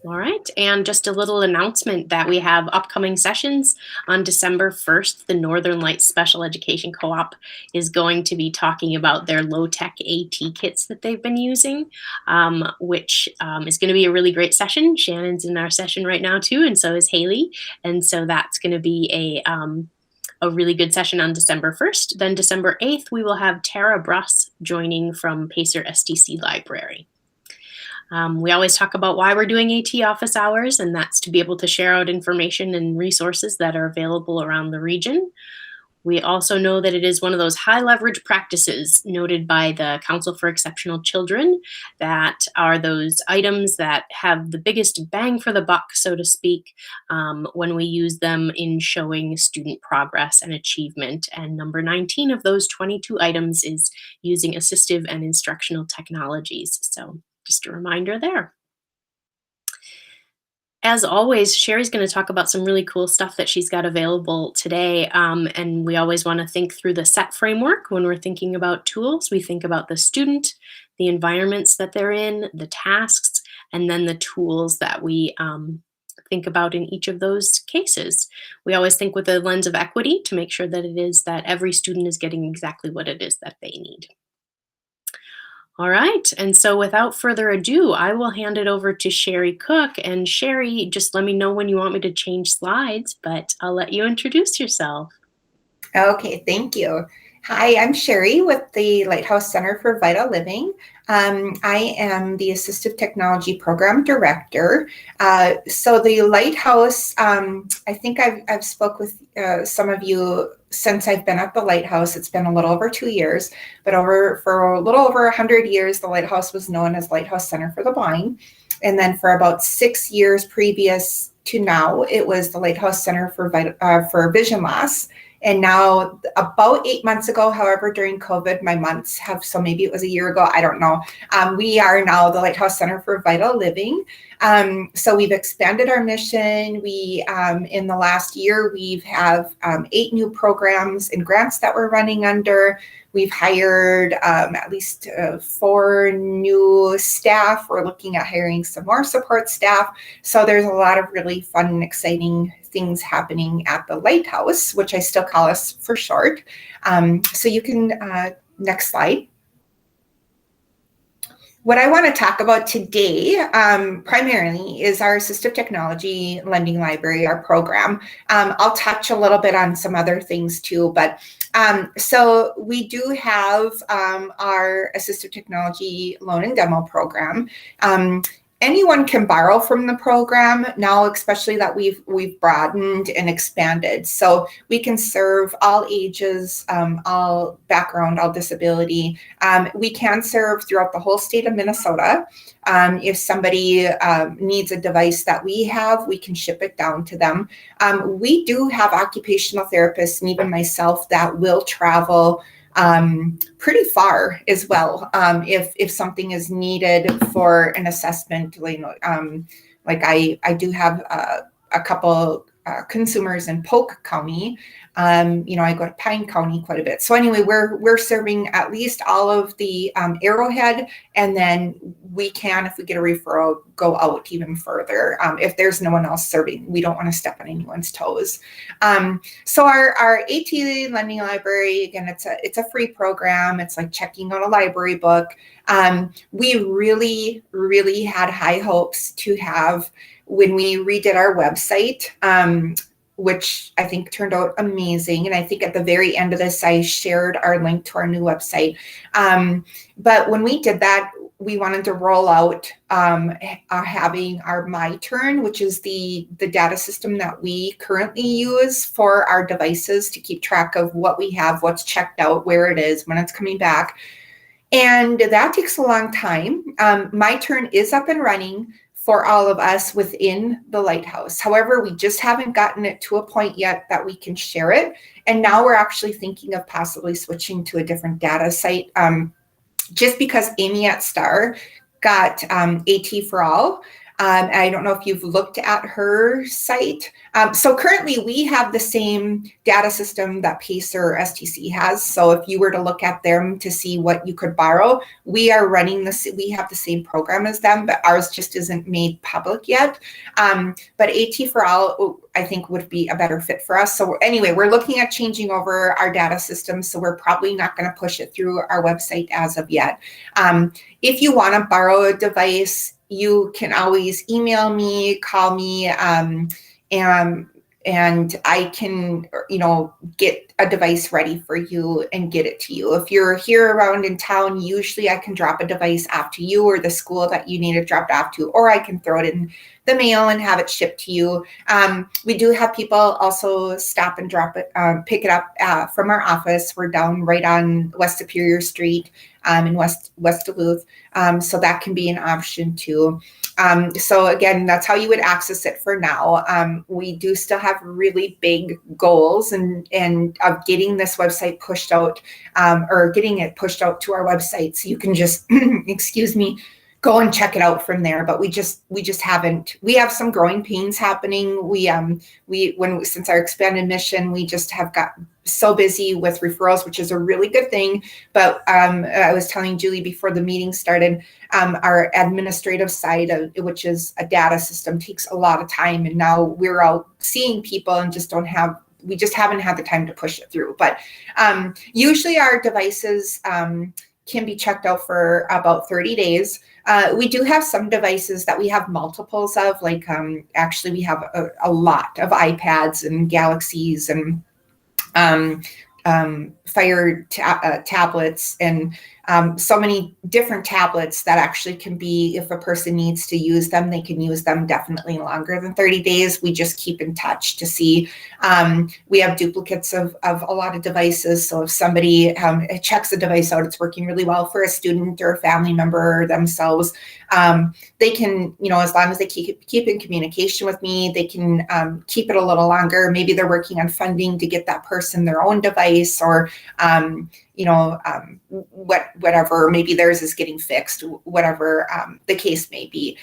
All right, and just a little announcement that we have upcoming sessions on December 1st. The Northern Lights Special Education Co-op is going to be talking about their low-tech AT kits that they've been using, which is going to be a really great session. Shannon's in our session right now too, and so is Haley, and so that's going to be a really good session on December 1st. Then December 8th, we will have Tara Bruss joining from Pacer STC Library. We always talk about why we're doing AT office hours, and that's to be able to share out information and resources that are available around the region. We also know that it is one of those high leverage practices noted by the Council for Exceptional Children that are those items that have the biggest bang for the buck, so to speak, when we use them in showing student progress and achievement. And number 19 of those 22 items is using assistive and instructional technologies. So just a reminder there. As always, Sheri's going to talk about some really cool stuff that she's got available today. And we always want to think through the SET framework when we're thinking about tools. We think about the student, the environments that they're in, the tasks, and then the tools that we think about in each of those cases. We always think with a lens of equity to make sure that it is that every student is getting exactly what it is that they need. All right, and so without further ado, I will hand it over to Sheri Cooke. And Sheri, just let me know when you want me to change slides, but I'll let you introduce yourself. Okay, thank you. Hi, I'm Sheri with the Lighthouse Center for Vital Living. I am the Assistive Technology Program Director. So the Lighthouse, I think I've spoke with some of you since I've been at the Lighthouse. It's been a little over 2 years, but for a little over 100 years, the Lighthouse was known as Lighthouse Center for the Blind. And then for about 6 years previous to now, it was the Lighthouse Center for Vision Loss. And now about 8 months ago, however, during COVID, my months have, so maybe it was a year ago, I don't know. We are now the Lighthouse Center for Vital Living. So we've expanded our mission. We, in the last year, we've have 8 new programs and grants that we're running under. We've hired at least 4 new staff. We're looking at hiring some more support staff. So there's a lot of really fun and exciting things happening at the Lighthouse, which I still call us for short. So you can, next slide. What I want to talk about today primarily is our Assistive Technology Lending Library, our program. I'll touch a little bit on some other things too, but so we do have our Assistive Technology Loan and Demo program. Anyone can borrow from the program now, especially that we've broadened and expanded. So we can serve all ages, all background, all disability. We can serve throughout the whole state of Minnesota. If somebody needs a device that we have, we can ship it down to them. We do have occupational therapists and even myself that will travel pretty far as well. If something is needed for an assessment, like I do have a couple consumers in Polk County. I go to Pine County quite a bit. So anyway, we're serving at least all of the Arrowhead, and then we can, if we get a referral, go out even further. If there's no one else serving, we don't want to step on anyone's toes. So our AT Lending Library, again, it's a free program. It's like checking out a library book. We really, really had high hopes to have when we redid our website, which I think turned out amazing. And I think at the very end of this, I shared our link to our new website. But when we did that, we wanted to roll out having our My Turn, which is the data system that we currently use for our devices to keep track of what we have, what's checked out, where it is, when it's coming back. And that takes a long time. My Turn is up and running for all of us within the Lighthouse. However, we just haven't gotten it to a point yet that we can share it. And now we're actually thinking of possibly switching to a different data site, just because Amy at Star got AT for All. I don't know if you've looked at her site. So currently we have the same data system that Pacer STC has. So if you were to look at them to see what you could borrow, we are running this, we have the same program as them, but ours just isn't made public yet. But AT for All, I think, would be a better fit for us. So anyway, we're looking at changing over our data system. So we're probably not going to push it through our website as of yet. If you want to borrow a device, you can always email me, call me, and I can, get a device ready for you and get it to you. If you're here around in town, usually I can drop a device off to you or the school that you need it dropped off to, or I can throw it in the mail and have it shipped to you. We do have people also stop and drop it, pick it up from our office. We're down right on West Superior Street in West Duluth. So that can be an option too. So again, that's how you would access it for now. We do still have really big goals and of getting this website pushed out, or getting it pushed out to our website. So you can just, excuse me, go and check it out from there. But we just haven't. We have some growing pains happening. Since our expanded mission, we just have got so busy with referrals, which is a really good thing. But I was telling Julie before the meeting started, our administrative side, which is a data system, takes a lot of time. And now we're out seeing people and we just haven't had the time to push it through. But usually our devices can be checked out for about 30 days. We do have some devices that we have multiples of, like actually we have a lot of iPads and Galaxies and Fire tablets and so many different tablets that actually can be, if a person needs to use them, they can use them definitely longer than 30 days. We just keep in touch to see. We have duplicates of a lot of devices. So if somebody checks a device out, it's working really well for a student or a family member themselves, they can, as long as they keep in communication with me, they can keep it a little longer. Maybe they're working on funding to get that person their own device, or whatever, maybe theirs is getting fixed, whatever the case may be.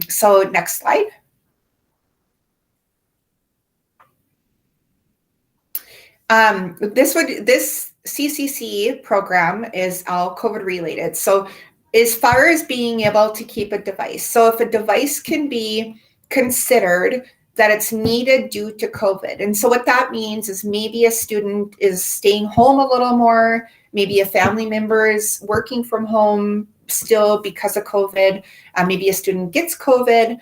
So next slide. This CCC program is all COVID related. So as far as being able to keep a device, so if a device can be considered that it's needed due to COVID. And so what that means is maybe a student is staying home a little more, maybe a family member is working from home still because of COVID, maybe a student gets COVID,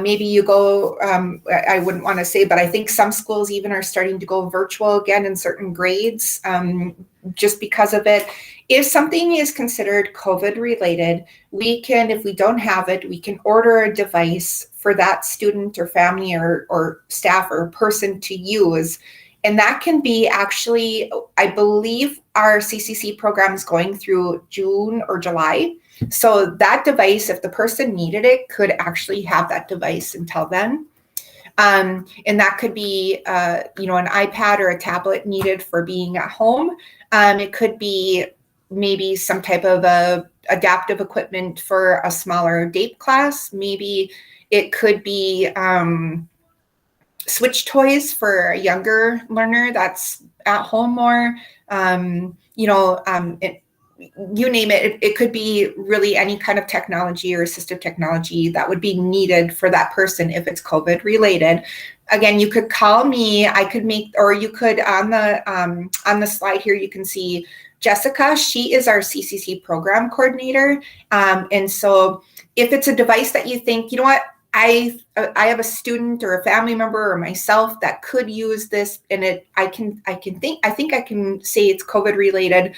maybe you go, I wouldn't want to say, but I think some schools even are starting to go virtual again in certain grades just because of it. If something is considered COVID related, we can, if we don't have it, we can order a device for that student or family or staff or person to use. And that can be actually, I believe our CCC program is going through June or July. So that device, if the person needed it, could actually have that device until then. And that could be, an iPad or a tablet needed for being at home. It could be maybe some type of adaptive equipment for a smaller DAPE class. Maybe it could be switch toys for a younger learner that's at home more. You name it. It could be really any kind of technology or assistive technology that would be needed for that person if it's COVID related. Again, you could call me. I could or you could on the slide here, you can see Jessica. She is our CCC program coordinator. And so if it's a device that you think, you know what, I have a student or a family member or myself that could use this, and I think I can say it's COVID related.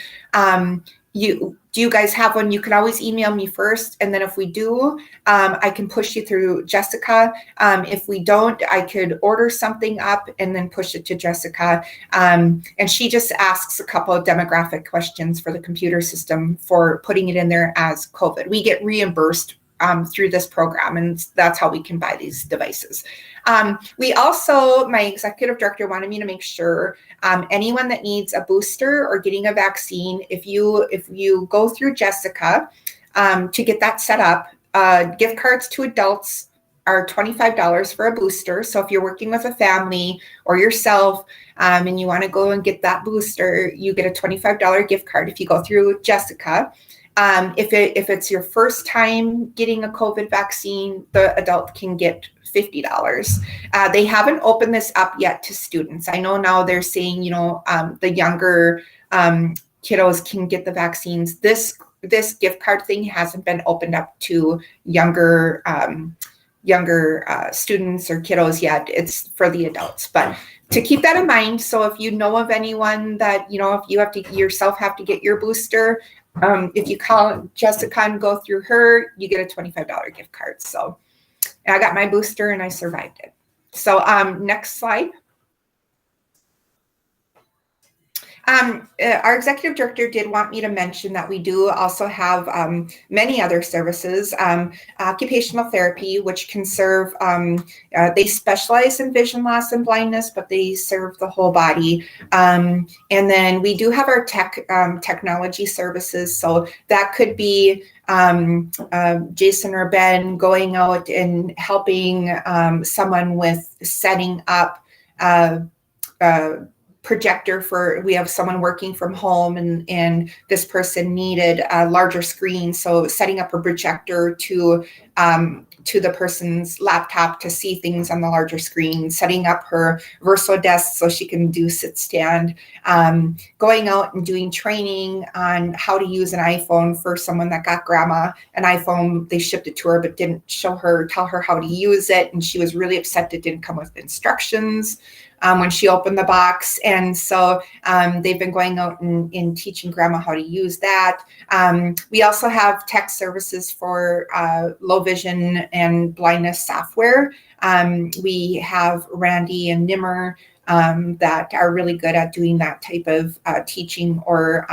Do you guys have one? You can always email me first, and then if we do, I can push you through Jessica. If we don't, I could order something up and then push it to Jessica. And she just asks a couple of demographic questions for the computer system for putting it in there as COVID. We get reimbursed through this program, and that's how we can buy these devices. We also, my executive director wanted me to make sure anyone that needs a booster or getting a vaccine, if you go through Jessica to get that set up, gift cards to adults are $25 for a booster. So if you're working with a family or yourself and you want to go and get that booster, you get a $25 gift card if you go through Jessica. If it's your first time getting a COVID vaccine, the adult can get $50. They haven't opened this up yet to students. I know now they're saying, the younger kiddos can get the vaccines. This gift card thing hasn't been opened up to younger students or kiddos yet. It's for the adults, but to keep that in mind. So if you know of anyone that, if you have to get your booster, if you call Jessica and go through her, you get a $25 gift card. So I got my booster and I survived it. So next slide. Our executive director did want me to mention that we do also have many other services, occupational therapy, which can serve, they specialize in vision loss and blindness, but they serve the whole body. And then we do have our technology services. So that could be Jason or Ben going out and helping someone with setting up projector we have someone working from home and this person needed a larger screen. So setting up a projector to the person's laptop to see things on the larger screen, setting up her Verso desk so she can do sit stand, going out and doing training on how to use an iPhone for someone that got grandma an iPhone. They shipped it to her, but didn't tell her how to use it. And she was really upset it didn't come with instructions when she opened the box. And so they've been going out and teaching grandma how to use that. We also have tech services for low vision and blindness software. We have Randy and Nimmer that are really good at doing that type of teaching or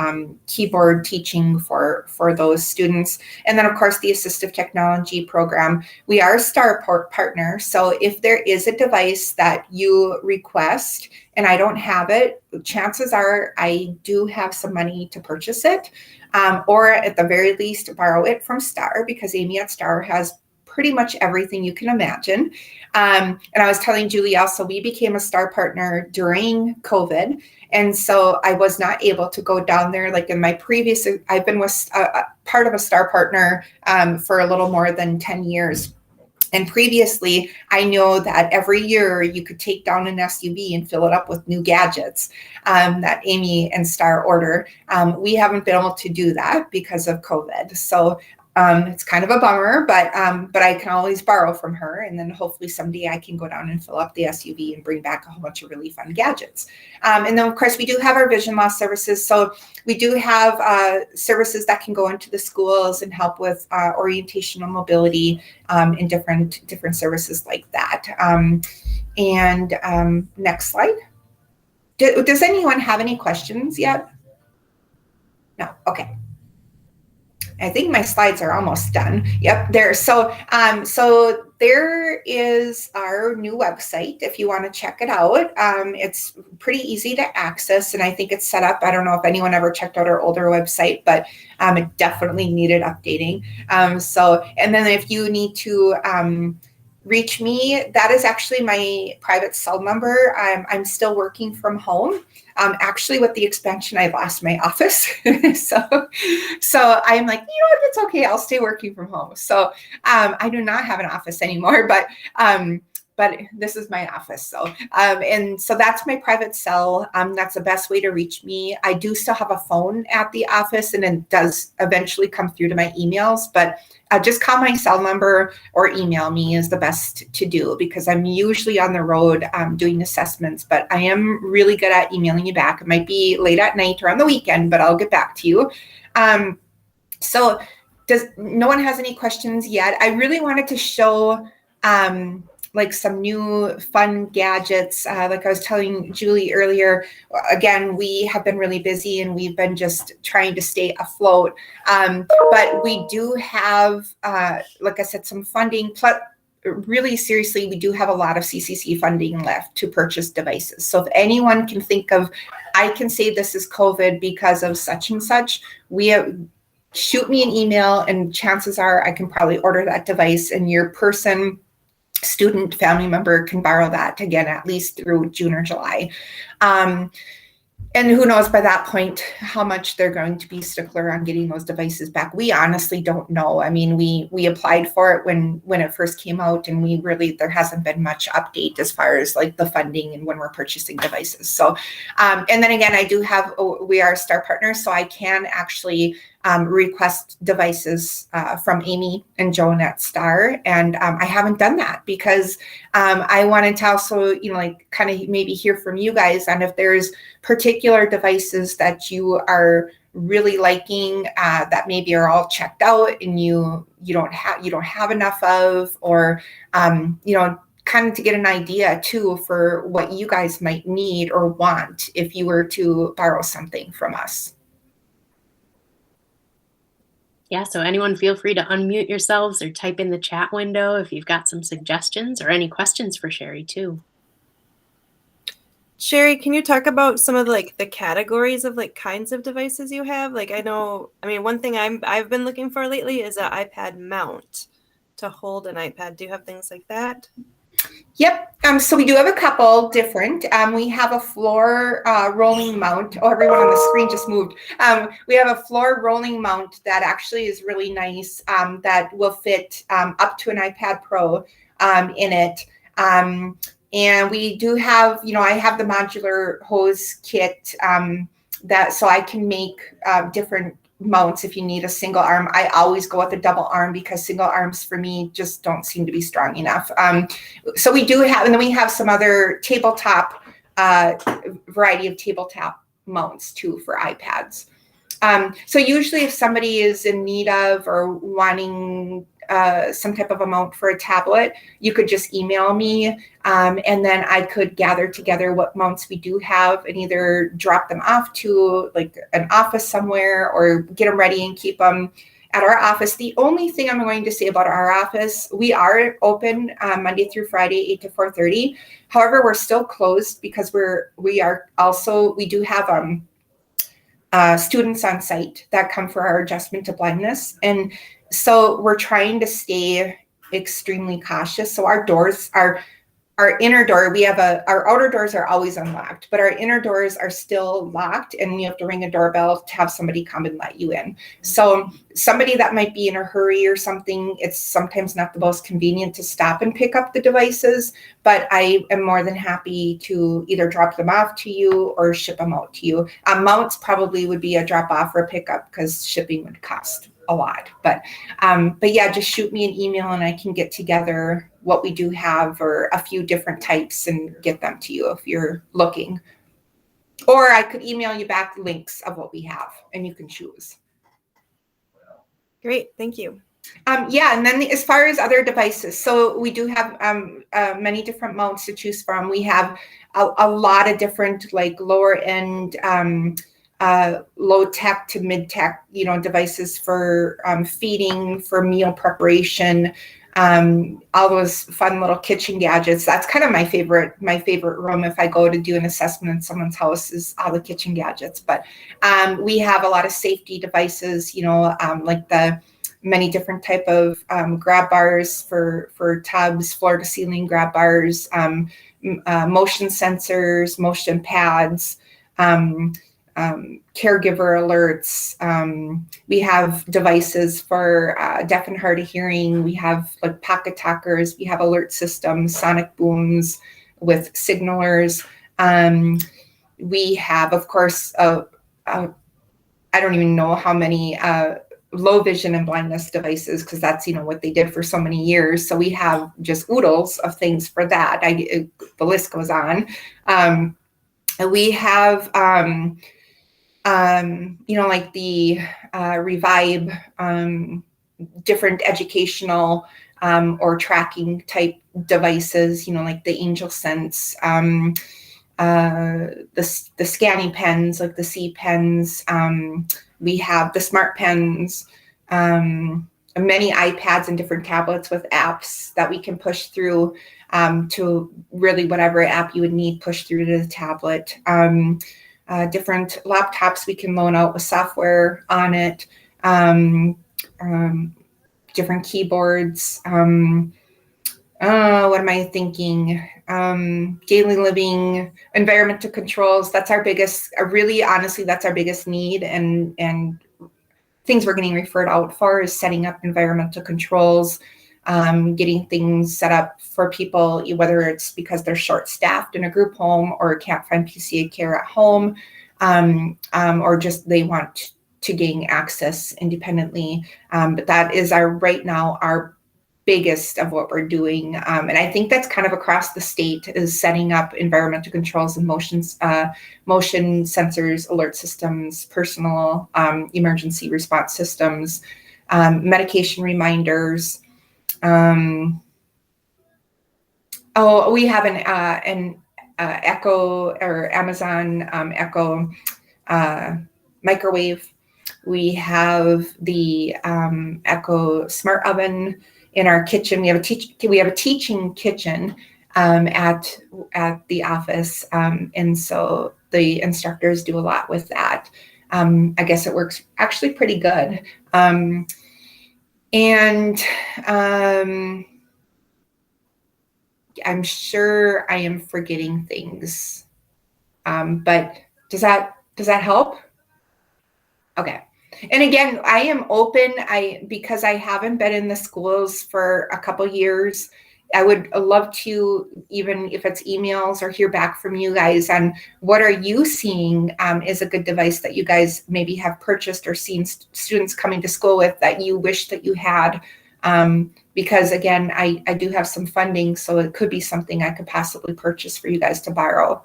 keyboard teaching for those students. And then of course the Assistive Technology Program. We are a STAR partner. So if there is a device that you request and I don't have it, chances are I do have some money to purchase it, or at the very least borrow it from STAR, because Amy at STAR has pretty much everything you can imagine. And I was telling Julie also, we became a STAR partner during COVID. And so I was not able to go down there. Like in my previous, I've been with part of a STAR partner for a little more than 10 years. And previously, I know that every year you could take down an SUV and fill it up with new gadgets that Amy and STAR order. We haven't been able to do that because of COVID. So it's kind of a bummer, but I can always borrow from her, and then hopefully someday I can go down and fill up the SUV and bring back a whole bunch of really fun gadgets. And then of course we do have our vision loss services. So we do have services that can go into the schools and help with orientational mobility and different services like that. Next slide. Does anyone have any questions yet? No. Okay. I think my slides are almost done. Yep, there. So there is our new website if you want to check it out. It's pretty easy to access, and I think it's set up. I don't know if anyone ever checked out our older website, but it definitely needed updating. And then if you need to reach me, that is actually my private cell number. I'm still working from home. Actually, with the expansion, I lost my office. so I'm like, what, it's okay. I'll stay working from home. So I do not have an office anymore, but this is my office. So and so that's my private cell. That's the best way to reach me. I do still have a phone at the office, and it does eventually come through to my emails, but just call my cell number or email me is the best to do, because I'm usually on the road doing assessments, but I am really good at emailing you back. It might be late at night or on the weekend, but I'll get back to you. So no one has any questions yet? I really wanted to show like some new fun gadgets. Like I was telling Julie earlier, again, we have been really busy and we've been just trying to stay afloat. But we do have, like I said, some funding. Plus, really seriously, we do have a lot of CCC funding left to purchase devices. So if anyone can think of, I can say this is COVID because of such and such, shoot me an email and chances are I can probably order that device, and your person student family member can borrow that again, at least through June or July. And who knows by that point how much they're going to be stickler on getting those devices back. We honestly don't know. I mean, we applied for it when it first came out, and there hasn't been much update as far as like the funding and when we're purchasing devices. So, and then again, we are STAR partners, so I can actually request devices from Amy and Joan at STAR. And I haven't done that because I wanted to also, like kind of maybe hear from you guys on if there's particular devices that you are really liking that maybe are all checked out and you don't have enough of, or kind of to get an idea too for what you guys might need or want if you were to borrow something from us. Yeah, so anyone feel free to unmute yourselves or type in the chat window if you've got some suggestions or any questions for Sheri too. Sheri, can you talk about some of the categories of kinds of devices you have? One thing I've been looking for lately is an iPad mount to hold an iPad. Do you have things like that? Yep. So we do have a couple different. We have a floor rolling mount. Oh, everyone on the screen just moved. We have a floor rolling mount that actually is really nice. That will fit up to an iPad Pro in it. And we do have, I have the modular hose kit so I can make different mounts if you need a single arm. I always go with a double arm because single arms for me just don't seem to be strong enough. So we do have, and then we have some other tabletop, variety of tabletop mounts too for iPads. So usually if somebody is in need of or wanting some type of a mount for a tablet, you could just email me and then I could gather together what mounts we do have and either drop them off to like an office somewhere or get them ready and keep them at our office. The only thing I'm going to say about our office, we are open Monday through Friday, 8 to 4:30. However, we're still closed because we do have students on site that come for our adjustment to blindness. And so we're trying to stay extremely cautious. So our inner door, our outer doors are always unlocked, but our inner doors are still locked and you have to ring a doorbell to have somebody come and let you in. So somebody that might be in a hurry or something, it's sometimes not the most convenient to stop and pick up the devices, but I am more than happy to either drop them off to you or ship them out to you. Mounts probably would be a drop off or a pickup because shipping would cost a lot, but yeah, just shoot me an email and I can get together what we do have or a few different types and get them to you if you're looking. Or I could email you back links of what we have and you can choose. Great, thank you. Yeah, and then as far as other devices, so we do have many different mounts to choose from. We have a lot of different like lower end low tech to mid tech, devices for feeding, for meal preparation, all those fun little kitchen gadgets. That's kind of my favorite room if I go to do an assessment in someone's house is all the kitchen gadgets. But we have a lot of safety devices, like the many different type of grab bars for tubs, floor to ceiling grab bars, motion sensors, motion pads, caregiver alerts. We have devices for deaf and hard of hearing. We have like pocket talkers. We have alert systems, sonic booms with signalers. We have, of course, I don't even know how many low vision and blindness devices because that's what they did for so many years. So we have just oodles of things for that. The list goes on. And we have like the Revive, different educational or tracking type devices, like the Angel Sense, the scanning pens, like the C pens. We have the smart pens, many iPads and different tablets with apps that we can push through to really whatever app you would need push through to the tablet. Different laptops we can loan out with software on it, different keyboards, what am I thinking? Daily living, environmental controls. That's our biggest, really honestly, that's our biggest need, and things we're getting referred out for is setting up environmental controls, getting things set up for people, whether it's because they're short-staffed in a group home or can't find PCA care at home, or just they want to gain access independently. But that is right now our biggest of what we're doing. And I think that's kind of across the state, is setting up environmental controls and motion sensors, alert systems, personal emergency response systems, medication reminders. We have an Echo or Amazon Echo microwave. We have the Echo smart oven in our kitchen. We have a teaching kitchen at the office, and so the instructors do a lot with that. I guess it works actually pretty good. I'm sure I am forgetting things, but does that help? Okay. And again, I am open. Because I haven't been in the schools for a couple years, I would love to, even if it's emails, or hear back from you guys on what are you seeing is a good device that you guys maybe have purchased or seen students coming to school with that you wish that you had. Because again, I do have some funding, so it could be something I could possibly purchase for you guys to borrow.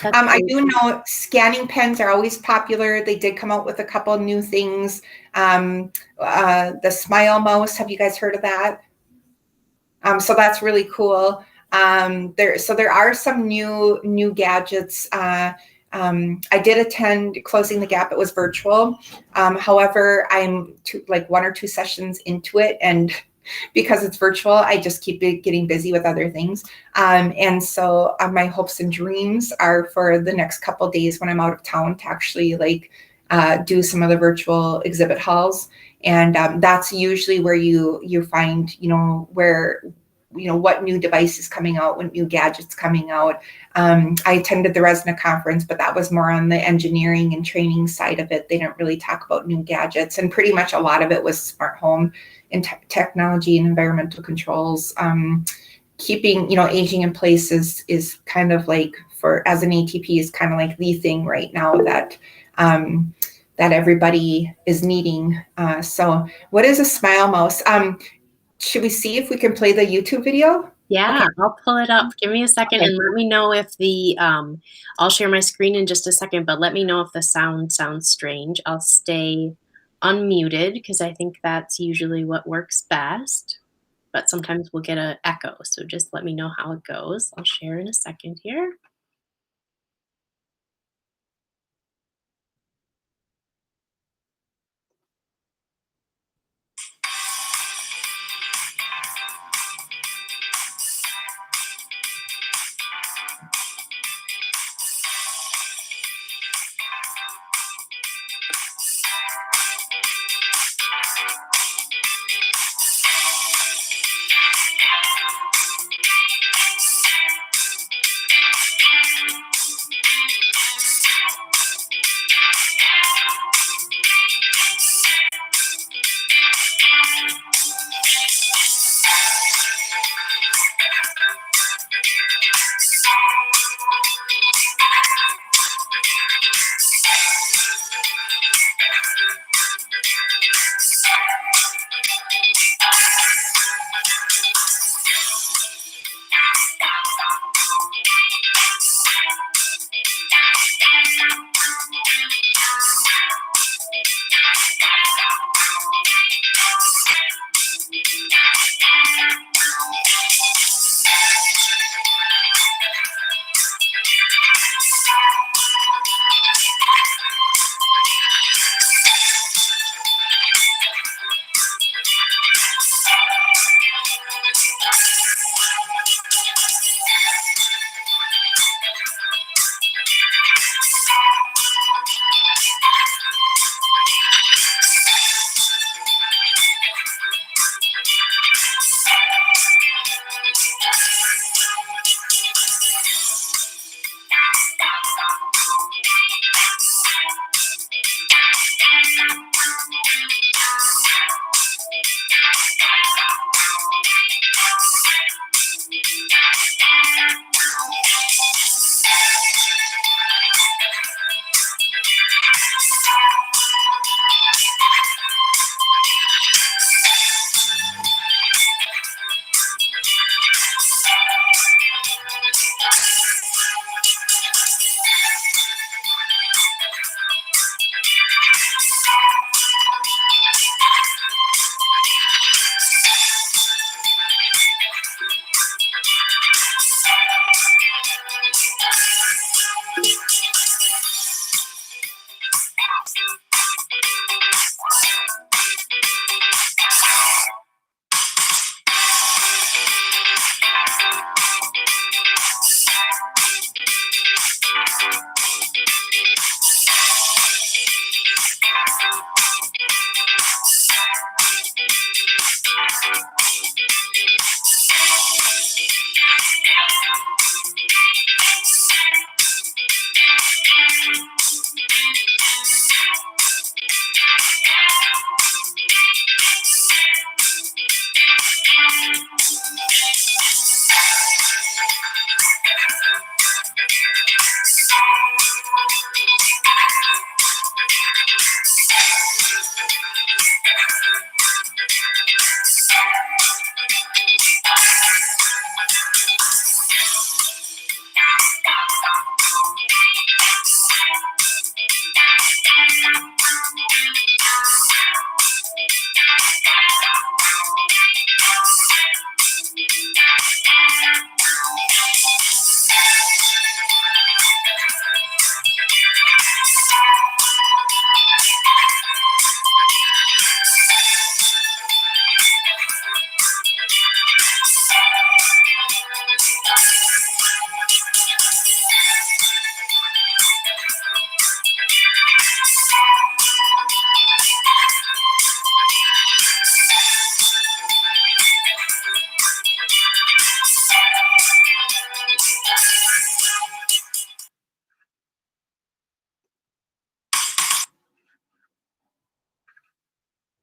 I do know scanning pens are always popular. They did come out with a couple of new things. The Smile Mouse, have you guys heard of that? So that's really cool. There are some new gadgets. I did attend Closing the Gap. It was virtual. However, I'm like 1 or 2 sessions into it, and because it's virtual, I just keep getting busy with other things. And so my hopes and dreams are for the next couple of days when I'm out of town to actually do some of the virtual exhibit halls. And that's usually where you find, what new device is coming out, what new gadgets coming out. I attended the RESNA conference, but that was more on the engineering and training side of it. They didn't really talk about new gadgets, and pretty much a lot of it was smart home and technology and environmental controls. Keeping, aging in place is kind of like, as an ATP, is kind of like the thing right now that everybody is needing. So what is a Smile Mouse? Should we see if we can play the YouTube video? Yeah, Okay. I'll pull it up. Give me a second and let me know if I'll share my screen in just a second, but let me know if the sound sounds strange. I'll stay unmuted because I think that's usually what works best, but sometimes we'll get an echo. So just let me know how it goes. I'll share in a second here.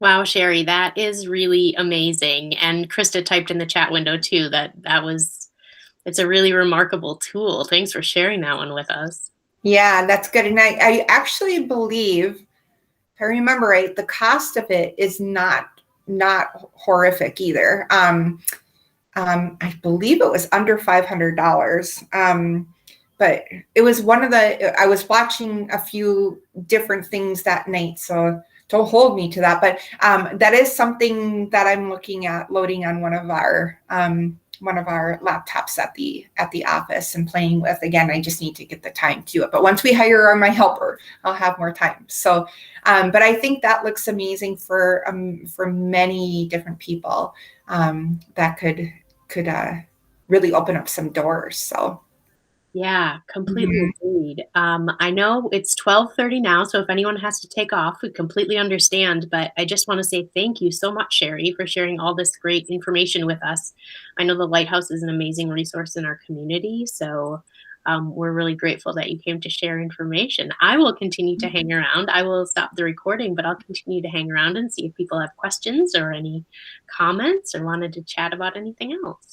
Wow, Sherry, that is really amazing. And Krista typed in the chat window too it's a really remarkable tool. Thanks for sharing that one with us. Yeah, that's good. And I actually believe, if I remember right, the cost of it is not horrific either. I believe it was under $500. But it was I was watching a few different things that night, so don't hold me to that. But that is something that I'm looking at loading on one of our laptops at the office and playing with. Again, I just need to get the time to it. But once we hire my helper, I'll have more time. So, but I think that looks amazing for many different people. That could really open up some doors. So. Yeah, completely agreed. I know it's 12:30 now, so if anyone has to take off, we completely understand. But I just want to say thank you so much, Sherry, for sharing all this great information with us. I know the Lighthouse is an amazing resource in our community, so we're really grateful that you came to share information. I will continue to hang around. I will stop the recording, but I'll continue to hang around and see if people have questions or any comments or wanted to chat about anything else.